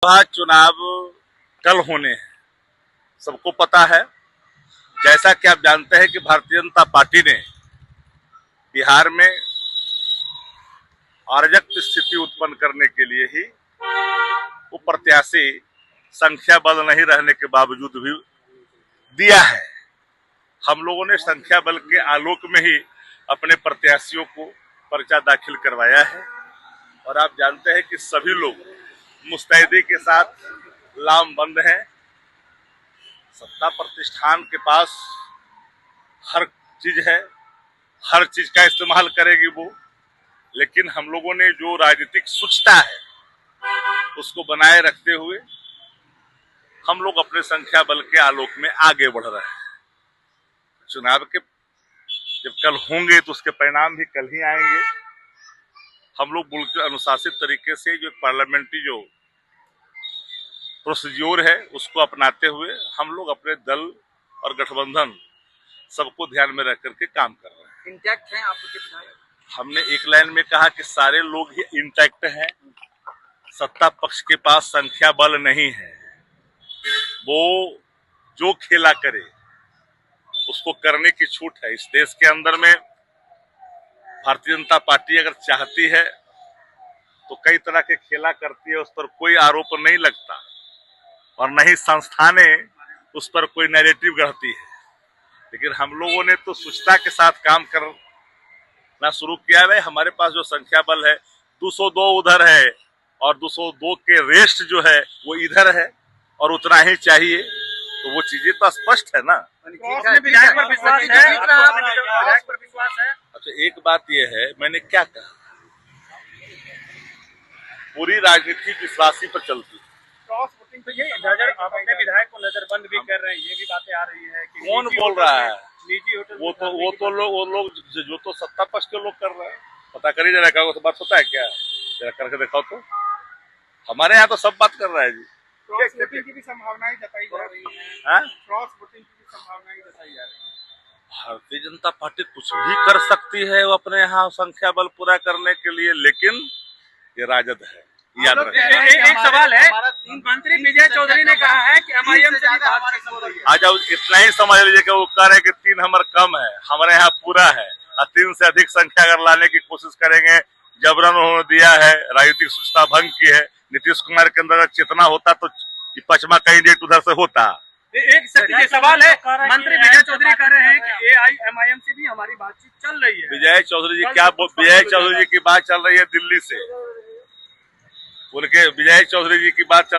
लोकसभा चुनाव कल होने हैं, सबको पता है। जैसा कि आप जानते हैं कि भारतीय जनता पार्टी ने बिहार में अराजक स्थिति उत्पन्न करने के लिए ही वो प्रत्याशी संख्या बल नहीं रहने के बावजूद भी दिया है। हम लोगों ने संख्या बल के आलोक में ही अपने प्रत्याशियों को पर्चा दाखिल करवाया है और आप जानते हैं कि सभी लोग मुस्तैदी के साथ लामबंद हैं। सत्ता प्रतिष्ठान के पास हर चीज है, हर चीज का इस्तेमाल करेगी वो, लेकिन हम लोगों ने जो राजनीतिक शुचिता है उसको बनाए रखते हुए हम लोग अपने संख्या बल के आलोक में आगे बढ़ रहे हैं। चुनाव के जब कल होंगे तो उसके परिणाम भी कल ही आएंगे। हम लोग बिल्कुल अनुशासित तरीके से जो पार्लियामेंट्री जो प्रोसीज्योर है उसको अपनाते हुए हम लोग अपने दल और गठबंधन सबको ध्यान में रख करके काम कर रहे हैं। इंटैक्ट हैं आपके विधायक? हमने एक लाइन में कहा कि सारे लोग ही इंटैक्ट हैं। सत्ता पक्ष के पास संख्या बल नहीं है, वो जो खेला करे उसको करने की छूट है। इस देश के अंदर में भारतीय जनता पार्टी अगर चाहती है तो कई तरह के खेला करती है, उस पर कोई आरोप नहीं लगता और न ही संस्थानें उस पर कोई नैरेटिव गढ़ती है। लेकिन हम लोगों ने तो शुचिता के साथ काम करना शुरू किया है। हमारे पास जो संख्या बल है 202 उधर है और 202 के रेस्ट जो है वो इधर है और उतना ही चाहिए, तो वो चीजें तो स्पष्ट है ना। विधायक पर विश्वास है? विधायक पर विश्वास है? अच्छा, एक बात ये है, मैंने क्या कहा, पूरी राजनीति विश्वासी पर चलती है। क्रॉस वोटिंग पे नजर, आप अपने विधायक को नजरबंद भी कर रहे हैं, ये भी बातें आ रही है कि कौन बोल रहा है? निजी होटल वो लोग जो तो सत्ता पक्ष के लोग कर रहे हैं। पता करिए जरा, क्या बात होता है क्या, जरा करके दिखाओ तो। हमारे यहाँ तो सब बात कर रहा है जी। क्रॉस वोटिंग की भी संभावनाएं जताई जा रही है। क्रॉस वोटिंग की भी संभावनाएं जताई जा रही है। भारतीय जनता पार्टी कुछ भी कर सकती है वो अपने यहाँ संख्या बल पूरा करने के लिए, लेकिन ये राजद है, याद रखें। एक सवाल है, मंत्री विजय चौधरी ने कहा है कि MIM से आ जाओ, इतना ही समझ लीजिए कि वो कह रहे हैं कि 3 हमारे कम है, हमारे यहाँ पूरा है और 3 से अधिक संख्या अगर लाने की कोशिश करेंगे। जबरन उन्होंने दिया है, राजनीतिक शुचिता भंग की है। नीतीश कुमार के अंदर चेतना होता तो 5वां कैंडिडेट उधर से होता। एक सवाल है, मंत्री विजय चौधरी कह रहे हैं कि AIMIM से भी हमारी बातचीत चल रही है। विजय चौधरी जी की बात चल रही है दिल्ली से, उनके विजय चौधरी जी की बात चल